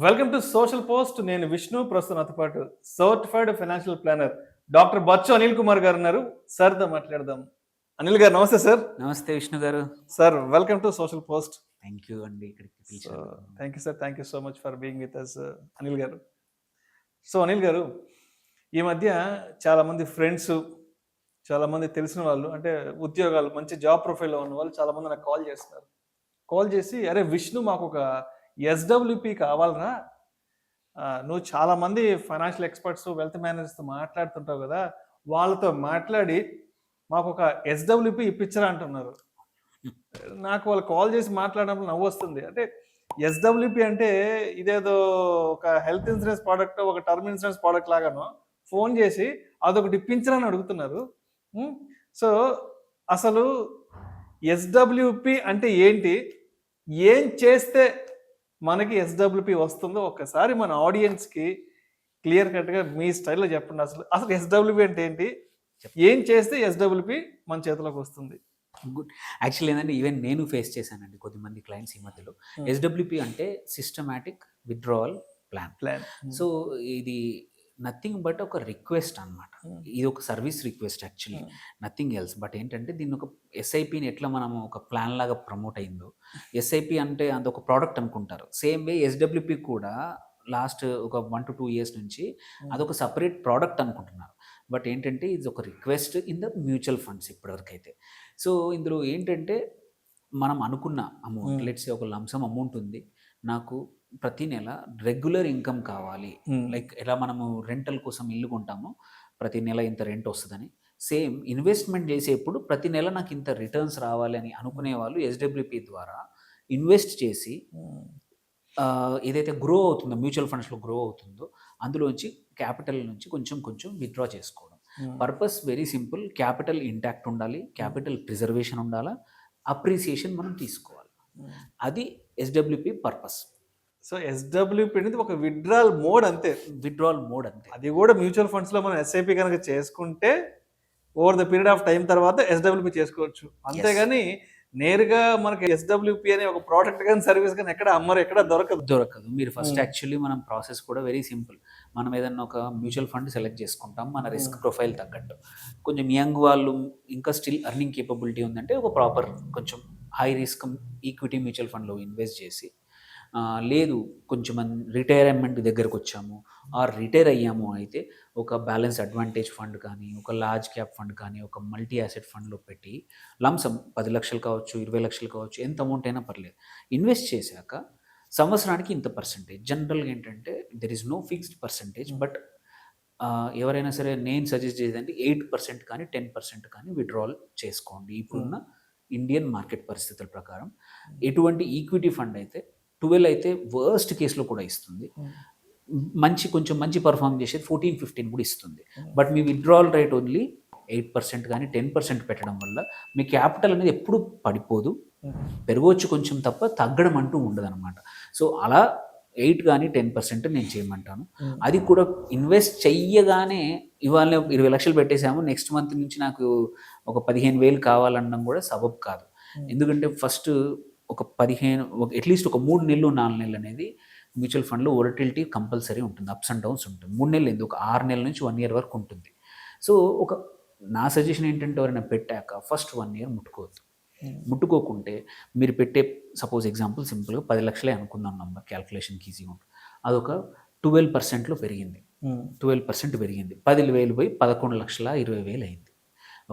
Welcome to social post. నేను విష్ణు. ప్రస్తుతం నాతో పాటు certified financial planner doctor Bachchu Anil Kumar గారు ఉన్నారు. సార్తో మాట్లాడదాం. అనిల్ గారు నమస్తే సార్. నమస్తే విష్ణు గారు. Sir welcome to social post. Thank you అండి ఇక్కడికి పిలిచారు. Thank you sir, thank you so much for being with us Anil గారు. సో అనిల్ గారు, ఈ మధ్య చాలామంది ఫ్రెండ్స్, చాలామంది తెలిసిన వాళ్ళు, అంటే ఉద్యోగాలు మంచి జాబ్ ప్రొఫైల్లో ఉన్న వాళ్ళు చాలామంది నాకు కాల్ చేస్తున్నారు. కాల్ చేసి, అరే విష్ణు, మాకు ఒక ఎస్డబ్ల్యూపి కావాలరా, నువ్వు చాలామంది ఫైనాన్షియల్ ఎక్స్పర్ట్స్, వెల్త్ మేనేజర్స్తో మాట్లాడుతుంటావు కదా, వాళ్ళతో మాట్లాడి మాకు ఒక ఎస్డబ్ల్యూపి ఇప్పించరా అంటున్నారు. నాకు వాళ్ళు కాల్ చేసి మాట్లాడినప్పుడు నవ్వు వస్తుంది. అంటే ఎస్డబ్ల్యూపి అంటే ఇదేదో ఒక హెల్త్ ఇన్సూరెన్స్ ప్రోడక్ట్, ఒక టర్మ్ ఇన్సూరెన్స్ ప్రోడక్ట్ లాగానో ఫోన్ చేసి అదొకటి ఇప్పించరని అడుగుతున్నారు. సో అసలు ఎస్డబ్ల్యూపి అంటే ఏంటి, ఏం చేస్తే మనకి ఎస్డబ్ల్యూపి వస్తుందో ఒక్కసారి మన ఆడియన్స్కి క్లియర్ కట్గా మీ స్టైల్లో చెప్పండి. అసలు ఎస్డబ్ల్యూపి అంటే ఏంటి, ఏం చేస్తే ఎస్డబ్ల్యూపి మన చేతిలోకి వస్తుంది? గుడ్. యాక్చువల్లీ ఏంటంటే ఈవెన్ నేను ఫేస్ చేశానండి కొద్దిమంది క్లయింట్స్ ఈ మధ్యలో. ఎస్డబ్ల్యూపి అంటే సిస్టమాటిక్ విత్డ్రావల్ ప్లాన్. సో ఇది నథింగ్ బట్ ఒక రిక్వెస్ట్ అనమాట. ఇది ఒక service request actually, nothing else. But ఏంటంటే దీన్ని ఒక ఎస్ఐపిని ఎట్లా మనం ఒక ప్లాన్ లాగా ప్రమోట్ అయిందో, ఎస్ఐపి అంటే అదొక ప్రోడక్ట్ అనుకుంటారు. సేమ్ వే ఎస్డబ్ల్యూపి కూడా లాస్ట్ ఒక 1 to 2 years నుంచి అదొక సపరేట్ ప్రోడక్ట్ అనుకుంటున్నారు. బట్ ఏంటంటే ఇది ఒక request in the mutual funds ఇప్పటివరకు అయితే. సో ఇందులో ఏంటంటే మనం అనుకున్న అమౌంట్, లెట్స్ ఒక లంసమ్ అమౌంట్ ఉంది, నాకు ప్రతి నెల రెగ్యులర్ ఇన్కమ్ కావాలి. లైక్ ఎలా మనము రెంటల్ కోసం ఇల్లు కొంటామో ప్రతి నెల ఇంత రెంట్ వస్తుందని, సేమ్ ఇన్వెస్ట్మెంట్ చేసేప్పుడు ప్రతి నెల నాకు ఇంత రిటర్న్స్ రావాలి అని అనుకునే వాళ్ళు ఎస్డబ్ల్యూపి ద్వారా ఇన్వెస్ట్ చేసి ఏదైతే గ్రో అవుతుందో, మ్యూచువల్ ఫండ్స్లో గ్రో అవుతుందో అందులోంచి క్యాపిటల్ నుంచి కొంచెం కొంచెం విత్డ్రా చేసుకోవడం. Purpose very simple. Capital intact ఉండాలి, క్యాపిటల్ ప్రిజర్వేషన్ ఉండాలా, అప్రిసియేషన్ మనం తీసుకోవాలి. అది ఎస్డబ్ల్యూపి పర్పస్. సో ఎస్డబ్ల్యూపి అనేది ఒక విత్డ్రాల్ మోడ్ అంతే. విత్డ్రాల్ మోడ్ అంతే. అది కూడా మ్యూచువల్ ఫండ్స్లో మనం ఎస్ఐపి కనుక చేసుకుంటే over the period of time తర్వాత ఎస్డబ్ల్యూపి చేసుకోవచ్చు. అంతేగాని నేరుగా మనకి ఎస్డబ్ల్యూపి అనే ఒక ప్రోడక్ట్ కానీ సర్వీస్ కానీ ఎక్కడ అమ్మరు, ఎక్కడ దొరకదు. మీరు ఫస్ట్ యాక్చువల్లీ మనం ప్రాసెస్ కూడా వెరీ సింపుల్. మనం ఏదన్నా ఒక మ్యూచువల్ ఫండ్ సెలెక్ట్ చేసుకుంటాం మన రిస్క్ ప్రొఫైల్ తగ్గట్టు. కొంచెం యంగ్ వాళ్ళు, ఇంకా స్టిల్ అర్నింగ్ కేపబిలిటీ ఉందంటే ఒక ప్రాపర్ కొంచెం హై రిస్క్ ఈక్విటీ మ్యూచువల్ ఫండ్లో ఇన్వెస్ట్ చేసి, లేదు కొంచెం రిటైర్మెంట్ దగ్గరకు వచ్చాము ఆర్ రిటైర్ అయ్యాము అయితే ఒక బ్యాలెన్స్ అడ్వాంటేజ్ ఫండ్ కానీ, ఒక లార్జ్ క్యాప్ ఫండ్ కానీ, ఒక మల్టీ యాసెట్ ఫండ్లో పెట్టి లంసమ్ 10 లక్షలు కావచ్చు, 20 లక్షలు కావచ్చు, ఎంత అమౌంట్ అయినా పర్లేదు, ఇన్వెస్ట్ చేశాక సంవత్సరానికి ఇంత పర్సెంటేజ్. జనరల్గా ఏంటంటే there is no fixed percentage, but ఎవరైనా సరే నేను సజెస్ట్ చేసేదంటే 8% కానీ 10% కానీ విత్డ్రాల్ చేసుకోండి. ఇప్పుడున్న ఇండియన్ మార్కెట్ పరిస్థితుల ప్రకారం. ఎటువంటి ఈక్విటీ ఫండ్ అయితే 12 అయితే వర్స్ట్ కేసులో కూడా ఇస్తుంది. కొంచెం మంచి పర్ఫామ్ చేసేది 14-15 కూడా ఇస్తుంది. But me withdrawal rate only 8% కానీ 10% పెట్టడం వల్ల మీ క్యాపిటల్ అనేది ఎప్పుడు పడిపోదు, పెరగవచ్చు కొంచెం తప్ప తగ్గడం అంటూ ఉండదు అనమాట. సో అలా 8 కానీ 10% నేను చేయమంటాను. అది కూడా ఇన్వెస్ట్ చెయ్యగానే ఇవాళ 20 లక్షలు పెట్టేసాము, నెక్స్ట్ మంత్ నుంచి నాకు ఒక 15,000 కావాలనడం కూడా సబబ్ కాదు. ఎందుకంటే ఫస్ట్ ఒక అట్లీస్ట్ ఒక 3 నెలలు 4 నెలలు అనేది మ్యూచువల్ ఫండ్లో వోలటిలిటీ కంపల్సరీ ఉంటుంది, అప్స్ అండ్ డౌన్స్ ఉంటుంది. 3 నెలలు ఎందుకు, ఒక 6 నెలల నుంచి 1 year వరకు ఉంటుంది. సో నా సజెషన్ ఏంటంటే ఎవరైనా పెట్టాక ఫస్ట్ 1 year ముట్టుకోవద్దు. ముట్టుకోకుంటే మీరు పెట్టే, సపోజ్ ఎగ్జాంపుల్ సింపుల్గా 10 లక్షలే అనుకుందాం, నంబర్ క్యాల్కులేషన్కి ఈజీగా ఉంటుంది. అదొక 12%లో పెరిగింది. 12% పెరిగింది. 10,000 పోయి 11,20,000 అయింది.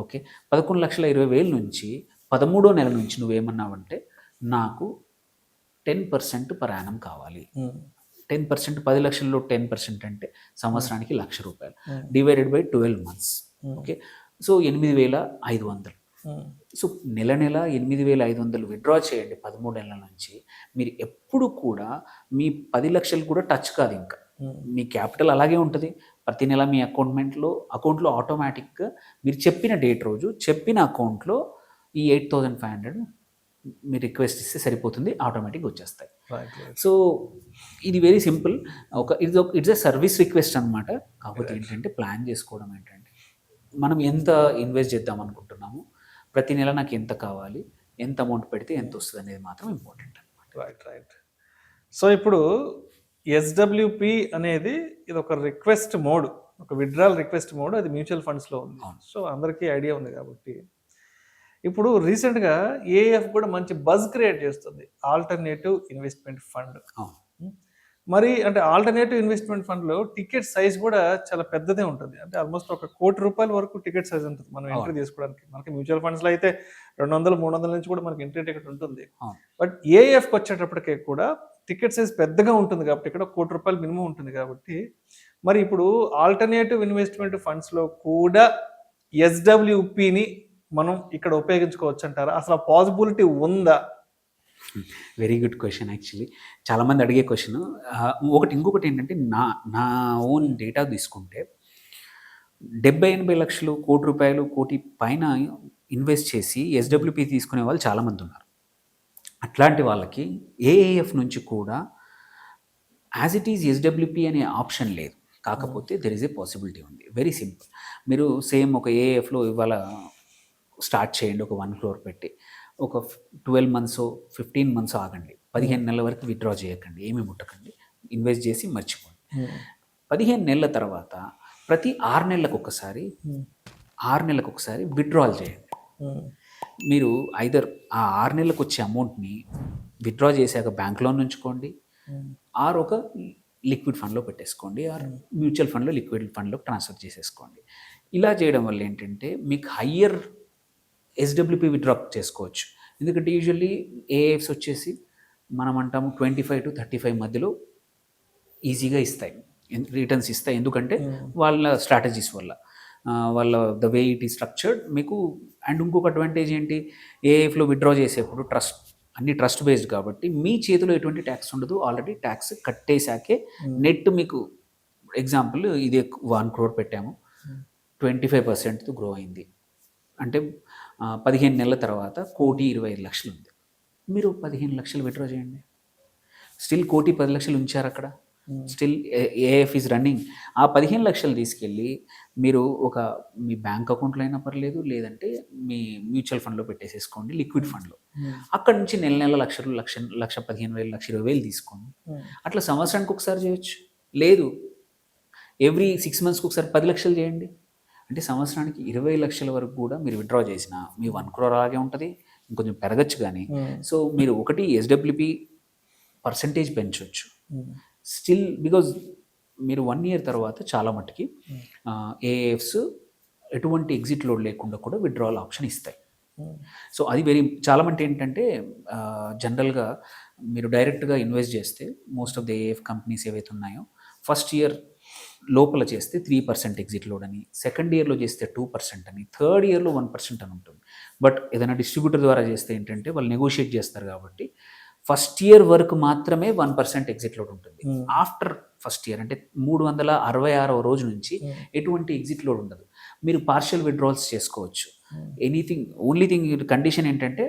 ఓకే, 11,20,000 నుంచి 13వ నెల నుంచి నువ్వేమన్నావంటే నాకు 10% పర్ యానం కావాలి. 10%, 10 లక్షల్లో 10% అంటే సంవత్సరానికి ₹1,00,000 divided by 12 months. Okay, so 8,500. So నెల 8,500 విత్డ్రా చేయండి 13 నెలల నుంచి. మీరు ఎప్పుడు కూడా మీ 10 లక్షలు కూడా టచ్ కాదు. ఇంకా మీ క్యాపిటల్ అలాగే ఉంటుంది. ప్రతి నెల మీ అకౌంట్లో ఆటోమేటిక్గా మీరు చెప్పిన డేట్ రోజు చెప్పిన అకౌంట్లో ఈ 8,500 మీరు రిక్వెస్ట్ ఇస్తే సరిపోతుంది, ఆటోమేటిక్గా వచ్చేస్తాయి. సో ఇది very simple. It's a service request అనమాట. కాకపోతే ఏంటంటే ప్లాన్ చేసుకోవడం ఏంటంటే మనం ఎంత ఇన్వెస్ట్ చేద్దాం అనుకుంటున్నాము, ప్రతి నెల నాకు ఎంత కావాలి, ఎంత అమౌంట్ పెడితే ఎంత వస్తుంది అనేది మాత్రం ఇంపార్టెంట్ అనమాట. రైట్. సో ఇప్పుడు ఎస్డబ్ల్యూపి అనేది ఇది ఒక రిక్వెస్ట్ మోడ్, ఒక విత్డ్రాల్ రిక్వెస్ట్ మోడ్, అది మ్యూచువల్ ఫండ్స్లో ఉంది. సో అందరికీ ఐడియా ఉంది కాబట్టి ఇప్పుడు రీసెంట్గా ఏఎఫ్ కూడా మంచి బజ్ క్రియేట్ చేస్తుంది, ఆల్టర్నేటివ్ ఇన్వెస్ట్మెంట్ ఫండ్. మరి అంటే ఆల్టర్నేటివ్ ఇన్వెస్ట్మెంట్ ఫండ్లో టికెట్ సైజ్ కూడా చాలా పెద్దదే ఉంటుంది. అంటే ఆల్మోస్ట్ ఒక ₹1,00,00,000 వరకు టికెట్ సైజ్ ఉంటుంది మనం ఎంట్రీ చేసుకోవడానికి. మనకి మ్యూచువల్ ఫండ్స్లో అయితే 200-300 నుంచి కూడా మనకి ఎంట్రీ టికెట్ ఉంటుంది. బట్ ఏఎఫ్కి వచ్చేటప్పటికే కూడా టికెట్ సైజ్ పెద్దగా ఉంటుంది కాబట్టి ఇక్కడ ₹1,00,00,000 మినిమం ఉంటుంది కాబట్టి మరి ఇప్పుడు ఆల్టర్నేటివ్ ఇన్వెస్ట్మెంట్ ఫండ్స్లో కూడా ఎస్డబ్ల్యూపిని మనం ఇక్కడ ఉపయోగించుకోవచ్చు అంటారా? అసలు పాసిబిలిటీ ఉందా? Very good question. యాక్చువల్లీ చాలామంది అడిగే క్వశ్చన్. ఇంకొకటి ఏంటంటే నా ఓన్ డేటా తీసుకుంటే 70-80 లక్షలు, ₹1,00,00,000, కోటి పైన ఇన్వెస్ట్ చేసి ఎస్డబ్ల్యూపీ తీసుకునే వాళ్ళు చాలామంది ఉన్నారు. అట్లాంటి వాళ్ళకి ఏఏఎఫ్ నుంచి కూడా యాజ్ ఇట్ ఈజ్ ఎస్డబ్ల్యూపీ అనే ఆప్షన్ లేదు. కాకపోతే దెర్ ఇస్ ఏ పాసిబిలిటీ ఉంది. Very simple. మీరు సేమ్ ఒక ఏఏఎఫ్లో ఇవాళ స్టార్ట్ చేయండి, ఒక 1 crore పెట్టి ఒక 12 months 15 months ఆగండి, 15 నెలల వరకు విత్డ్రా చేయకండి, ఏమీ ముట్టకండి, ఇన్వెస్ట్ చేసి మర్చిపోండి. 15 నెలల తర్వాత ప్రతి 6 నెలలకు ఒకసారి విత్డ్రాల్ చేయండి. మీరు ఐదర్ ఆ 6 నెలలకు వచ్చే అమౌంట్ని విత్డ్రా చేశాక బ్యాంక్లో ఉంచుకోండి, ఆర్ ఒక లిక్విడ్ ఫండ్లో పెట్టేసుకోండి, ఆర్ మ్యూచువల్ ఫండ్లో లిక్విడ్ ఫండ్లో ట్రాన్స్ఫర్ చేసేసుకోండి. ఇలా చేయడం వల్ల ఏంటంటే మీకు హయ్యర్ ఎస్డబ్ల్యూపీ విత్డ్రా చేసుకోవచ్చు. ఎందుకంటే యూజువల్లీ ఏఎఫ్స్ వచ్చేసి మనం అంటాము 25 to 35 మధ్యలో ఈజీగా ఇస్తాయి, రిటర్న్స్ ఇస్తాయి. ఎందుకంటే వాళ్ళ స్ట్రాటజీస్ వల్ల, వాళ్ళ ద వే ఇట్ ఈ స్ట్రక్చర్డ్ మీకు. అండ్ ఇంకొక అడ్వాంటేజ్ ఏంటి, ఏఎఫ్లో విత్డ్రా చేసేప్పుడు అన్ని ట్రస్ట్ బేస్డ్ కాబట్టి మీ చేతిలో ఎటువంటి ట్యాక్స్ ఉండదు. ఆల్రెడీ ట్యాక్స్ కట్టేశాకే నెట్ మీకు ఎగ్జాంపుల్ ఇది 1 crore పెట్టాము, 25% గ్రో అయింది అంటే 15 నెలల తర్వాత 1,25,00,000 ఉంది. మీరు 15 లక్షలు విత్డ్రా చేయండి, స్టిల్ 1,10,00,000 ఉంచారు అక్కడ, స్టిల్ ఏఎఫ్ ఈజ్ రన్నింగ్. ఆ 15 లక్షలు తీసుకెళ్ళి మీరు మీ బ్యాంక్ అకౌంట్లో అయినా పర్లేదు, లేదంటే మీ మ్యూచువల్ ఫండ్లో పెట్టేసేసుకోండి, లిక్విడ్ ఫండ్లో. అక్కడ నుంచి నెల లక్షలు, 1,15,000, 1,20,000 తీసుకోండి. అట్లా సంవత్సరానికి ఒకసారి చేయొచ్చు, లేదు ఎవ్రీ 6 monthsకి ఒకసారి 10 లక్షలు చేయండి. అంటే సంవత్సరానికి 20 లక్షల వరకు కూడా మీరు విత్డ్రా చేసిన మీ 1 crore అలాగే ఉంటుంది, ఇంకొంచెం పెరగచ్చు. కానీ సో మీరు ఒకటి ఎస్డబ్ల్యూపీ పర్సంటేజ్ పెంచవచ్చు స్టిల్, బికాజ్ మీరు 1 year తర్వాత చాలా మట్టుకి ఏఎఫ్స్ ఎటువంటి ఎగ్జిట్ లోడ్ లేకుండా కూడా విత్డ్రావల్ ఆప్షన్ ఇస్తాయి. సో అది చాలా మంది ఏంటంటే జనరల్గా మీరు డైరెక్ట్గా ఇన్వెస్ట్ చేస్తే most of the AF companies ఏవైతే ఉన్నాయో ఫస్ట్ ఇయర్ లోపల చేస్తే 3% ఎగ్జిట్ లోడ్ అని, సెకండ్ ఇయర్లో చేస్తే 2% అని, థర్డ్ ఇయర్లో 1% అని ఉంటుంది. బట్ ఏదైనా డిస్ట్రిబ్యూటర్ ద్వారా చేస్తే ఏంటంటే వాళ్ళు నెగోషియేట్ చేస్తారు కాబట్టి ఫస్ట్ ఇయర్ వరకు మాత్రమే 1% ఎగ్జిట్ లోడ్ ఉంటుంది. ఆఫ్టర్ ఫస్ట్ ఇయర్ అంటే 366వ రోజు నుంచి ఎటువంటి ఎగ్జిట్ లోడ్ ఉండదు. మీరు పార్షియల్ విత్డ్రాల్స్ చేసుకోవచ్చు. ఎనీథింగ్, ఓన్లీ థింగ్ కండిషన్ ఏంటంటే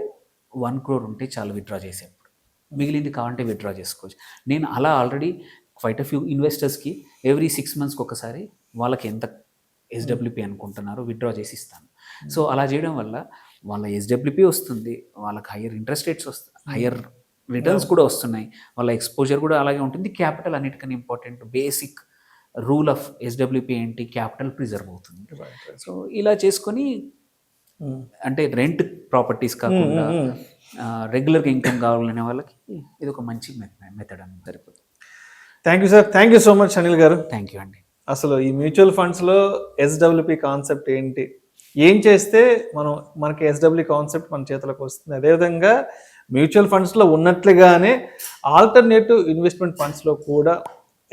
1 crore ఉంటే చాలు విత్డ్రా చేసేప్పుడు, మిగిలింది కావాలంటే విత్డ్రా చేసుకోవచ్చు. నేను అలా ఆల్రెడీ క్వైట్ అ ఫ్యూ ఇన్వెస్టర్స్కి ఎవ్రీ 6 months ఒకసారి వాళ్ళకి ఎంత ఎస్డబ్ల్యూపీ అనుకుంటున్నారో విత్డ్రా చేసి ఇస్తాను. సో అలా చేయడం వల్ల వాళ్ళ ఎస్డబ్ల్యూపీ వస్తుంది, వాళ్ళకి హయ్యర్ ఇంట్రెస్ట్ రేట్స్ వస్తాయి, హయ్యర్ రిటర్న్స్ కూడా వస్తున్నాయి, వాళ్ళ ఎక్స్పోజర్ కూడా అలాగే ఉంటుంది. క్యాపిటల్ అన్నిటికన్నా important basic rule of SWP ఏంటి, క్యాపిటల్ ప్రిజర్వ్ అవుతుంది. సో ఇలా చేసుకొని అంటే రెంట్ ప్రాపర్టీస్ కాకుండా రెగ్యులర్గా ఇన్కమ్ కావాలనే వాళ్ళకి ఇది ఒక మంచి మెథడ్ అని సరిపోతుంది. Thank you sir, thank you so much Anil garu. Thank you అండి. అసలు ఈ మ్యూచువల్ ఫండ్స్లో ఎస్డబ్ల్యూపీ కాన్సెప్ట్ ఏంటి, ఏం చేస్తే మనకి ఎస్డబ్ల్యూ కాన్సెప్ట్ మన చేతులకు వస్తుంది, అదేవిధంగా మ్యూచువల్ ఫండ్స్లో ఉన్నట్లుగానే ఆల్టర్నేటివ్ ఇన్వెస్ట్మెంట్ ఫండ్స్లో కూడా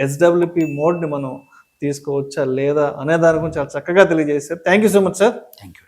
ఎస్డబ్ల్యూపీ మోడ్ని మనం తీసుకోవచ్చా లేదా అనే దాని గురించి చాలా చక్కగా తెలియజేశారు. Thank you so much sir. Thank you.